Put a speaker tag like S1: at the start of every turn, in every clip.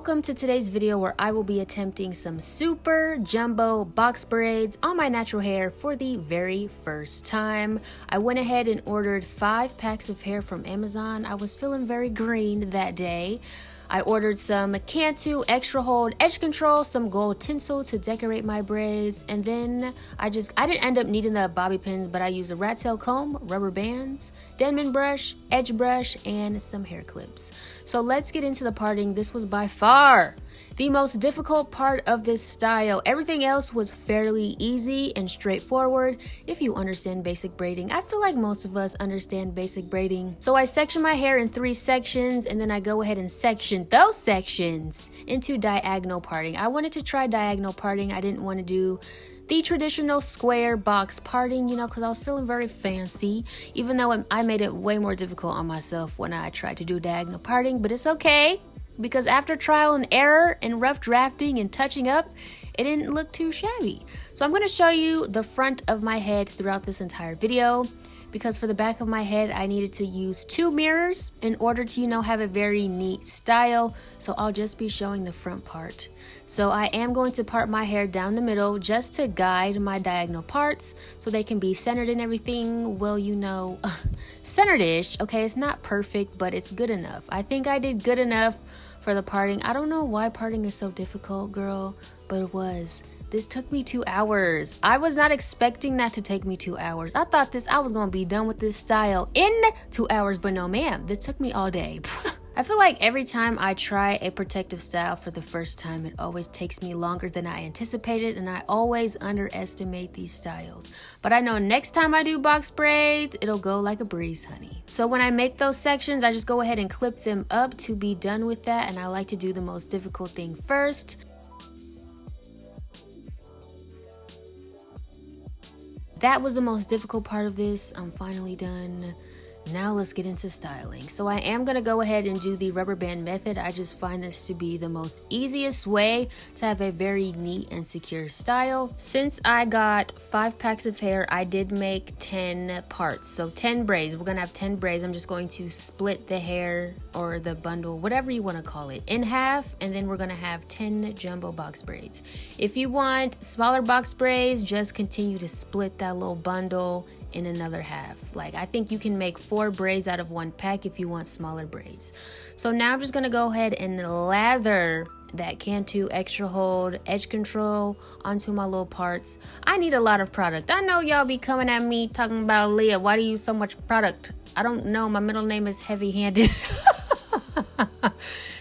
S1: Welcome to today's video where I will be attempting some super jumbo box braids on my natural hair for the very first time. I went ahead and ordered 5 packs of hair from Amazon. I was feeling very green that day. I ordered some Cantu extra hold edge control, some gold tinsel to decorate my braids, and then I didn't end up needing the bobby pins, but I used a rat tail comb, rubber bands, Denman brush, edge brush, and some hair clips. So let's get into the parting. This was by far the most difficult part of this style. Everything else was fairly easy and straightforward if you understand basic braiding. I feel like most of us understand basic braiding. So I section my hair in 3 sections, and then I go ahead and section those sections into diagonal parting. I wanted to try diagonal parting. I didn't want to do the traditional square box parting, because I was feeling very fancy, even though I made it way more difficult on myself when I tried to do diagonal parting, but it's okay. Because after trial and error and rough drafting and touching up, it didn't look too shabby. So I'm going to show you the front of my head throughout this entire video, because for the back of my head, I needed to use 2 mirrors in order to, have a very neat style. So I'll just be showing the front part. So I am going to part my hair down the middle just to guide my diagonal parts so they can be centered and everything. Well, centered-ish. Okay, it's not perfect, but it's good enough. I think I did good enough for the parting. I don't know why parting is so difficult, girl, but it was. This took me 2 hours. I was not expecting that to take me 2 hours. I thought I was gonna be done with this style in 2 hours, but no ma'am, this took me all day. I feel like every time I try a protective style for the first time, it always takes me longer than I anticipated, and I always underestimate these styles. But I know next time I do box braids, it'll go like a breeze, honey. So when I make those sections, I just go ahead and clip them up to be done with that, and I like to do the most difficult thing first. That was the most difficult part of this. I'm finally done. Now let's get into styling. So I am going to go ahead and do the rubber band method. I just find this to be the most easiest way to have a very neat and secure style. Since I got 5 packs of hair, I did make 10 parts. So 10 braids. We're going to have 10 braids. I'm just going to split the hair or the bundle, whatever you want to call it, in half. And then we're going to have 10 jumbo box braids. If you want smaller box braids, just continue to split that little bundle in another half. Like, I think you can make 4 braids out of 1 pack if you want smaller braids. So now I'm just gonna go ahead and lather that Cantu extra hold edge control onto my little parts. I need a lot of product. I know y'all be coming at me talking about, Leah, why do you use so much product? I don't know, my middle name is heavy-handed.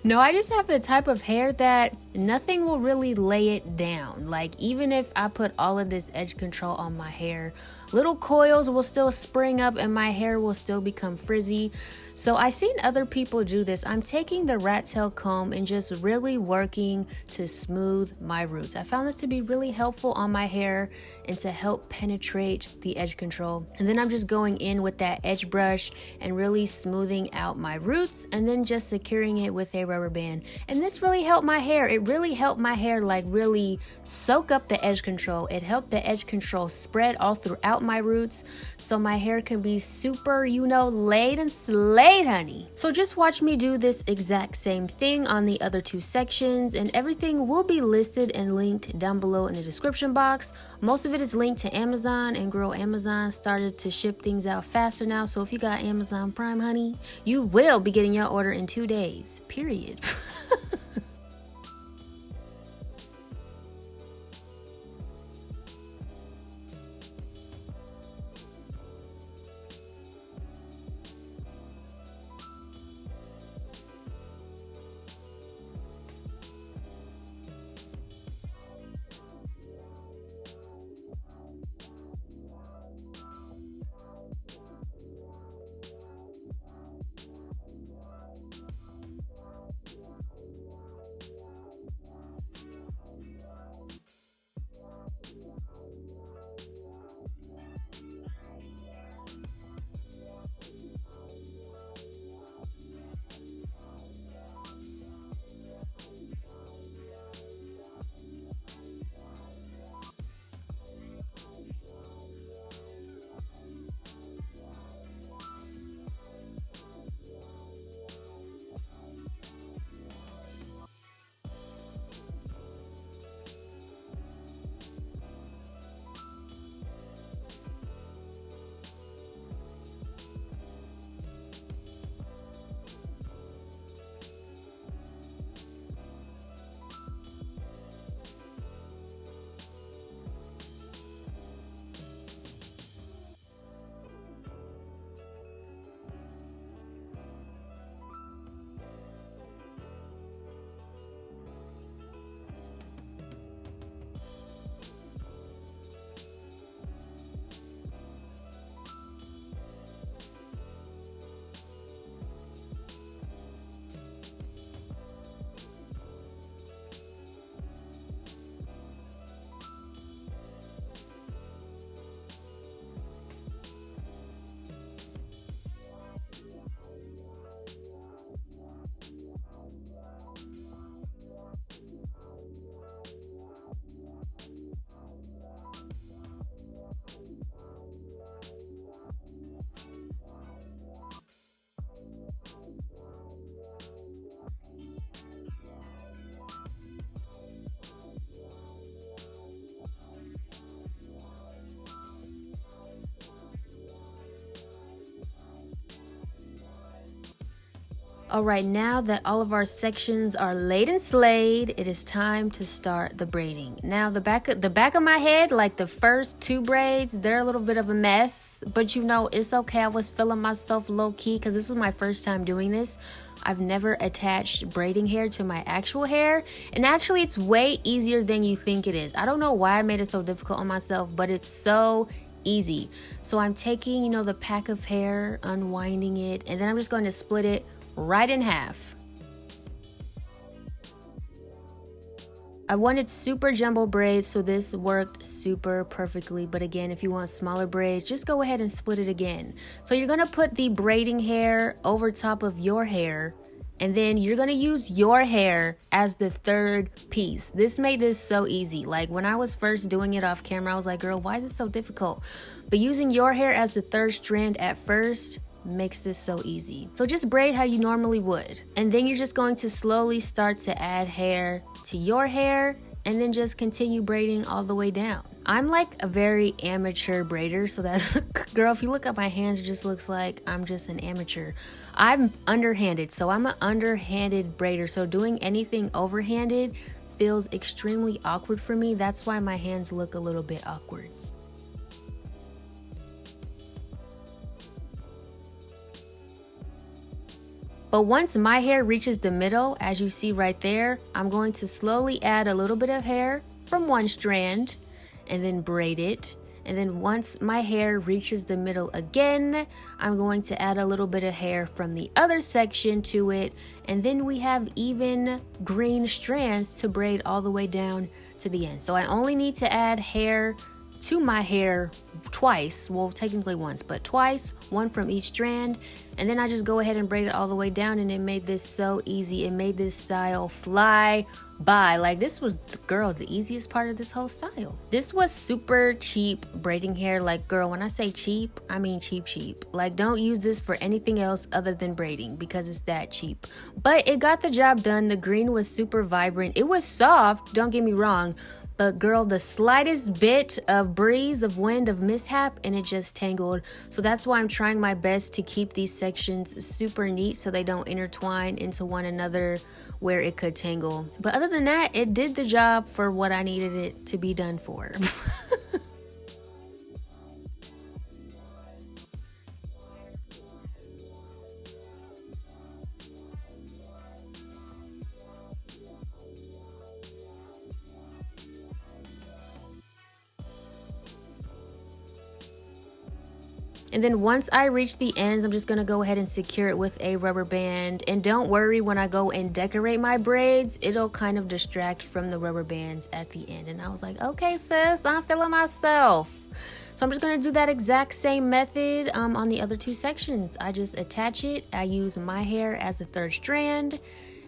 S1: No, I just have the type of hair that nothing will really lay it down. Like, even if I put all of this edge control on my hair, little coils will still spring up and my hair will still become frizzy. So I seen other people do this. I'm taking the rat tail comb and just really working to smooth my roots. I found this to be really helpful on my hair and to help penetrate the edge control. And then I'm just going in with that edge brush and really smoothing out my roots, and then just securing it with a rubber band. And this really helped my hair. It really helped my hair like really soak up the edge control. It helped the edge control spread all throughout my roots, so my hair can be super, laid and slayed, honey. So just watch me do this exact same thing on the other 2 sections, and everything will be listed and linked down below in the description box. Most of it is linked to Amazon, and girl, Amazon started to ship things out faster now, so if you got Amazon Prime, honey, you will be getting your order in 2 days, period. All right, now that all of our sections are laid and slayed, it is time to start the braiding. Now the back of my head, like the first two braids, they're a little bit of a mess, but you know, it's okay. I was feeling myself low key because this was my first time doing this. I've never attached braiding hair to my actual hair, and actually it's way easier than you think it is. I don't know why I made it so difficult on myself, but it's so easy. So I'm taking, you know, the pack of hair, unwinding it, and then I'm just going to split it right in half. I wanted super jumbo braids, so this worked super perfectly. But again, if you want smaller braids, just go ahead and split it again. So you're gonna put the braiding hair over top of your hair, and then you're gonna use your hair as the third piece. This made this so easy. Like when I was first doing it off camera, I was like, girl, why is it so difficult? But using your hair as the third strand at first makes this so easy. So just braid how you normally would, and then you're just going to slowly start to add hair to your hair, and then just continue braiding all the way down. I'm like a very amateur braider, so that's girl, if you look at my hands, it just looks like I'm just an amateur. I'm underhanded, so I'm an underhanded braider, so doing anything overhanded feels extremely awkward for me. That's why my hands look a little bit awkward. But once my hair reaches the middle, as you see right there, I'm going to slowly add a little bit of hair from one strand and then braid it. And then once my hair reaches the middle again, I'm going to add a little bit of hair from the other section to it. And then we have even green strands to braid all the way down to the end. So I only need to add hair to my hair twice, well technically once, but twice, one from each strand, and then I just go ahead and braid it all the way down, and it made this so easy. It made this style fly by. Like this was, girl, the easiest part of this whole style. This was super cheap braiding hair. Like girl, when I say cheap, I mean cheap. Like don't use this for anything else other than braiding because it's that cheap, but it got the job done. The green was super vibrant. It was soft, don't get me wrong, but girl, the slightest bit of breeze, of wind, of mishap, and it just tangled. So that's why I'm trying my best to keep these sections super neat so they don't intertwine into one another where it could tangle. But other than that, it did the job for what I needed it to be done for. And then once I reach the ends, I'm just gonna go ahead and secure it with a rubber band. And don't worry, when I go and decorate my braids, it'll kind of distract from the rubber bands at the end. And I was like, okay sis, I'm feeling myself. So I'm just gonna do that exact same method on the other two sections. I just attach it. I use my hair as the third strand.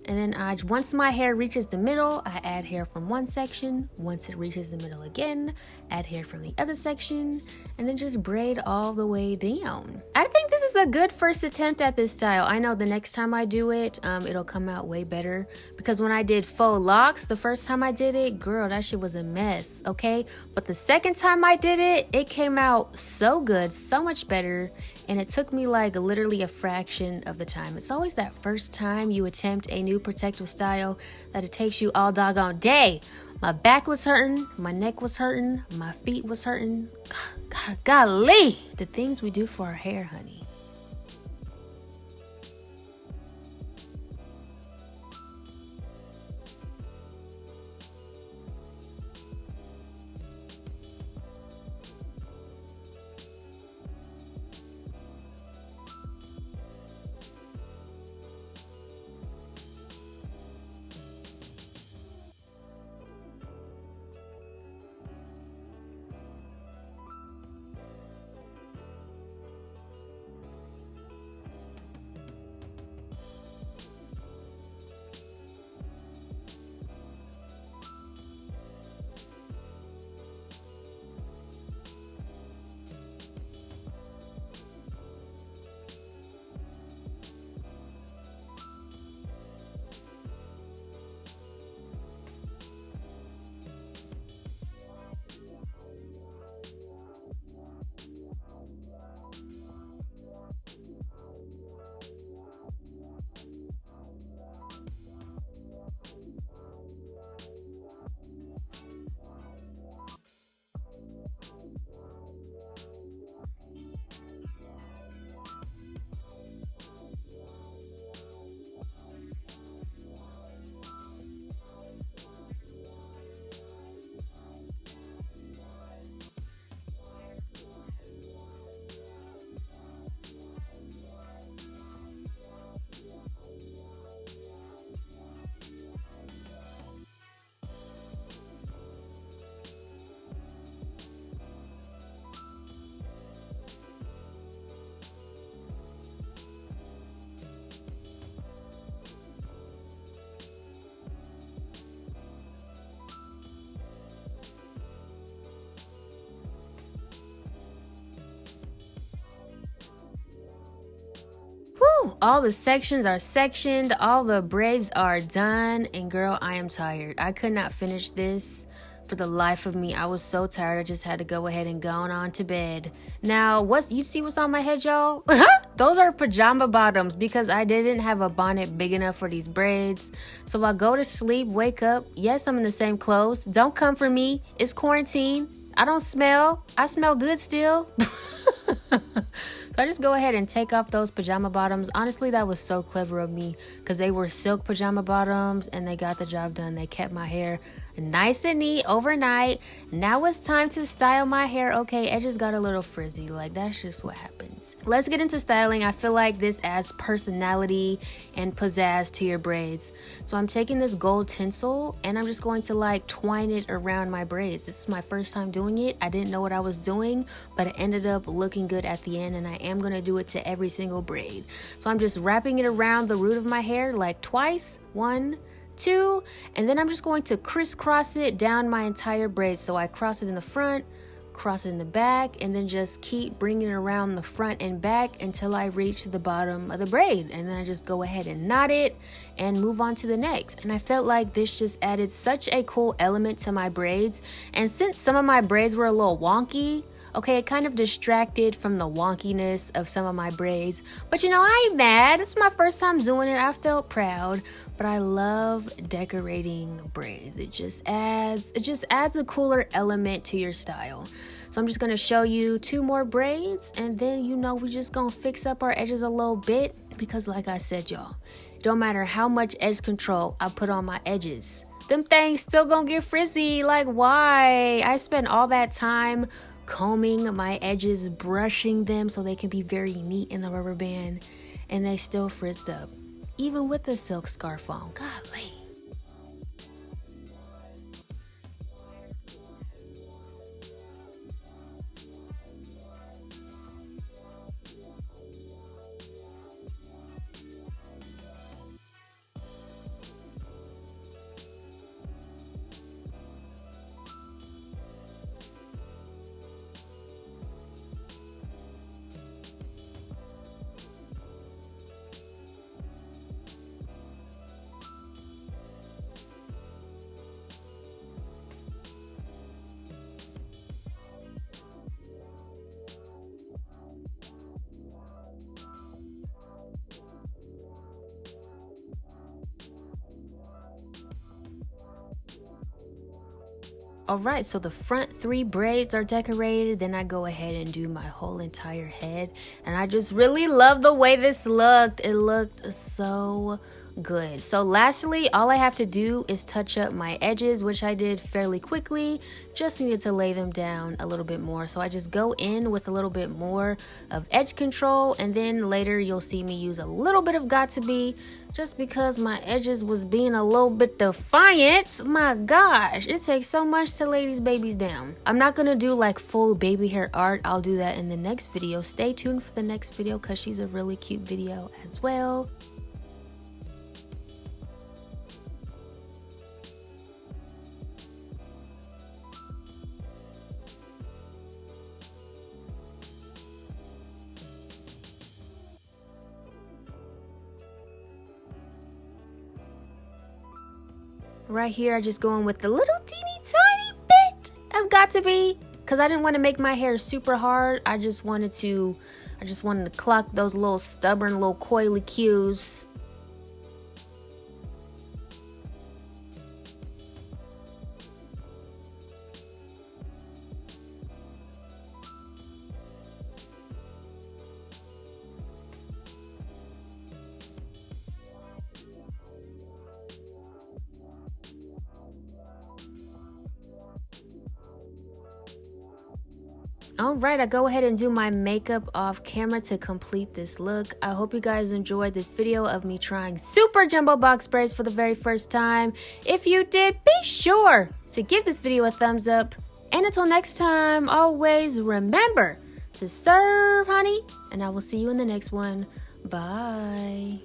S1: And then once my hair reaches the middle, I add hair from one section. Once it reaches the middle again, add hair from the other section, and then just braid all the way down. I think this is a good first attempt at this style. I know the next time I do it, it'll come out way better, because when I did faux locks, the first time I did it, girl, that shit was a mess, okay? But the second time I did it, it came out so good, so much better, and it took me like literally a fraction of the time. It's always that first time you attempt a new protective style that it takes you all doggone day. My back was hurting, my neck was hurting, my feet was hurting. Golly, the things we do for our hair, honey. all the sections are sectioned, all the braids are done, and girl, I am tired. I could not finish this for the life of me. I was so tired, I just had to go ahead and go on to bed. Now, you see what's on my head, y'all? Those are pajama bottoms because I didn't have a bonnet big enough for these braids. So I go to sleep, wake up. Yes, I'm in the same clothes. Don't come for me. It's quarantine. I don't smell. I smell good still. So I just go ahead and take off those pajama bottoms. Honestly, that was so clever of me because they were silk pajama bottoms and they got the job done. They kept my hair nice and neat overnight. Now it's time to style my hair. Okay, edges got a little frizzy. Like, that's just what happens. Let's get into styling. I feel like this adds personality and pizzazz to your braids. So I'm taking this gold tinsel and I'm just going to like twine it around my braids. This is my first time doing it. I didn't know what I was doing, but it ended up looking good at the end, and I am going to do it to every single braid. So I'm just wrapping it around the root of my hair like twice. 1, 2, and then I'm just going to crisscross it down my entire braid. So I cross it in the front, cross it in the back, and then just keep bringing it around the front and back until I reach the bottom of the braid. And then I just go ahead and knot it and move on to the next. And I felt like this just added such a cool element to my braids. And since some of my braids were a little wonky, okay, it kind of distracted from the wonkiness of some of my braids. But you know, I ain't mad. It's my first time doing it. I felt proud. But I love decorating braids. It just adds a cooler element to your style. So I'm just gonna show you 2 more braids, and then you know we just gonna fix up our edges a little bit, because like I said, y'all, it don't matter how much edge control I put on my edges, them things still gonna get frizzy. Like, why? I spent all that time combing my edges, brushing them so they can be very neat in the rubber band, and they still frizzed up. Even with the silk scarf on. Golly. Alright, so the front 3 braids are decorated. Then I go ahead and do my whole entire head. And I just really love the way this looked. It looked so good. So lastly, all I have to do is touch up my edges, which I did fairly quickly. Just needed to lay them down a little bit more. So I just go in with a little bit more of edge control, and then later you'll see me use a little bit of got to be, just because my edges was being a little bit defiant. My gosh, it takes so much to lay these babies down. I'm not gonna do like full baby hair art. I'll do that in the next video. Stay tuned for the next video because she's a really cute video as well. Right here, I just go in with the little teeny tiny bit of got to be, because I didn't want to make my hair super hard. I just wanted to clock those little stubborn little coily cues. Alright, I go ahead and do my makeup off camera to complete this look. I hope you guys enjoyed this video of me trying super jumbo box braids for the very first time. If you did, be sure to give this video a thumbs up. And until next time, always remember to serve, honey. And I will see you in the next one. Bye.